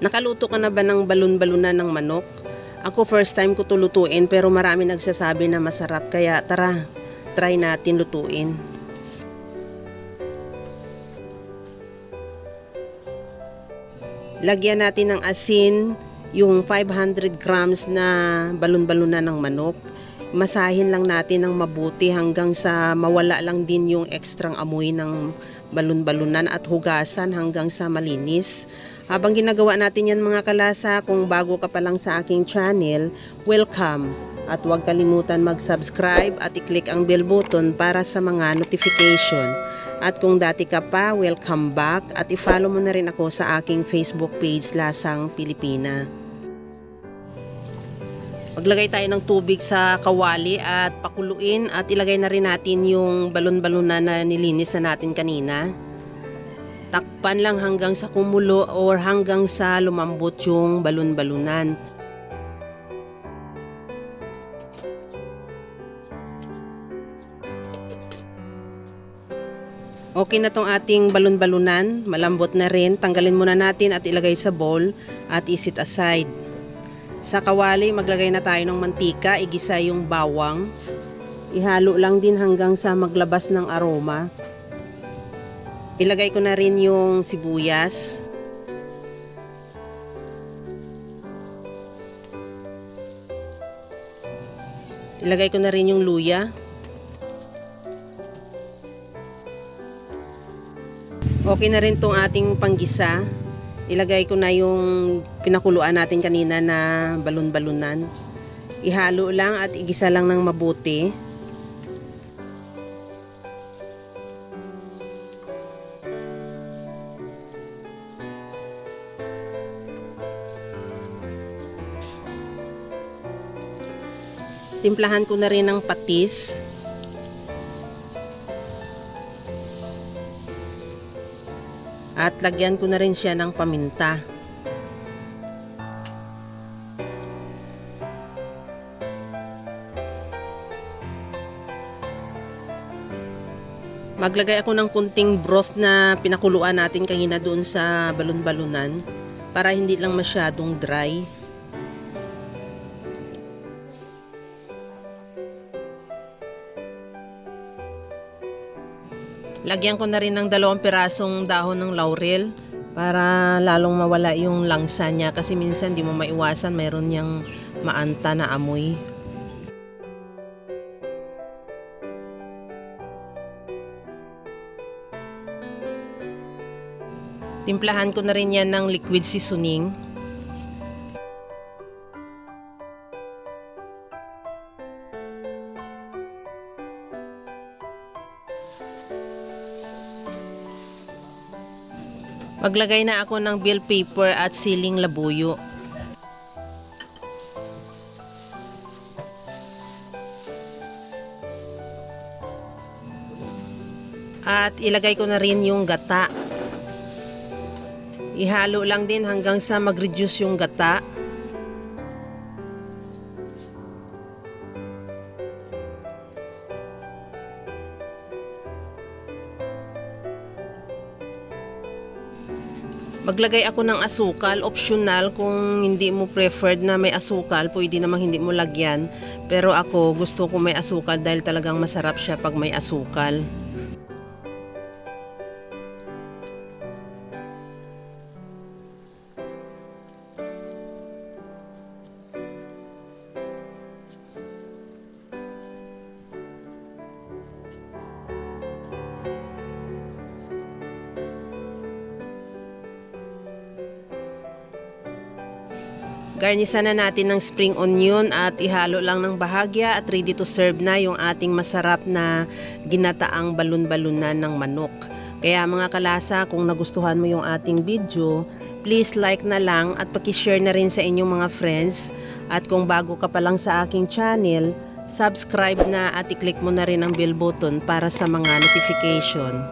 Nakaluto ka na ba ng balon-balunan ng manok? Ako first time ko to lutuin pero marami nagsasabi na masarap kaya tara, try natin lutuin. Lagyan natin ng asin yung 500 grams na balon-balunan ng manok. Masahin lang natin ng mabuti hanggang sa mawala lang din yung ekstrang amoy ng balon-balunan at hugasan hanggang sa malinis. Habang ginagawa natin yan mga kalasa, kung bago ka pa lang sa aking channel, welcome! At huwag kalimutan mag-subscribe at i-click ang bell button para sa mga notification. At kung dati ka pa, welcome back at i-follow mo na rin ako sa aking Facebook page Lasang Pilipina. Maglagay tayo ng tubig sa kawali at pakuluin at ilagay na rin natin yung balon-balunan na nilinis na natin kanina. Takpan lang hanggang sa kumulo or hanggang sa lumambot yung balon-balunan. Okay na tong ating balon-balunan, malambot na rin. Tanggalin muna natin at ilagay sa bowl at isit aside. Sa kawali, maglagay na tayo ng mantika, igisa yung bawang. Ihalo lang din hanggang sa maglabas ng aroma. Ilagay ko na rin yung sibuyas. Ilagay ko na rin yung luya. Okay na rin tong ating panggisa. Ilagay ko na yung pinakuluan natin kanina na balon-balunan. Ihalo lang at igisa lang ng mabuti. Timplahan ko na rin ng patis. At lagyan ko na rin siya ng paminta. Maglagay ako ng kunting broth na pinakuluan natin kanina doon sa balon-balunan para hindi lang masyadong dry. Lagyan ko na rin ng 2 pirasong dahon ng laurel para lalong mawala yung langsa niya kasi minsan di mo maiwasan mayroon niyang maanta na amoy. Timplahan ko na rin yan ng liquid seasoning. Maglagay na ako ng bell pepper at siling labuyo. At ilagay ko na rin yung gata. Ihalo lang din hanggang sa mag-reduce yung gata. Maglagay ako ng asukal, optional kung hindi mo preferred na may asukal, pwede namang hindi mo lagyan. Pero ako gusto ko may asukal dahil talagang masarap siya pag may asukal. Garnisan na natin ng spring onion at ihalo lang ng bahagya at ready to serve na yung ating masarap na ginataang balon-balunan ng manok. Kaya mga kalasa, kung nagustuhan mo yung ating video, please like na lang at pakishare na rin sa inyong mga friends. At kung bago ka pa lang sa aking channel, subscribe na at i-click mo na rin ang bell button para sa mga notification.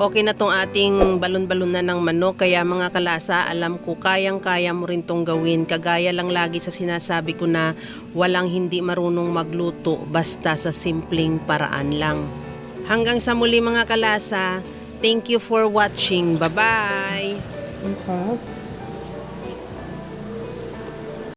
Okay na tong ating balon-balunan ng manok, kaya mga kalasa, alam ko kayang-kaya mo rin tong gawin. Kagaya lang lagi sa sinasabi ko na walang hindi marunong magluto basta sa simpleng paraan lang. Hanggang sa muli mga kalasa, thank you for watching. Bye-bye! Okay.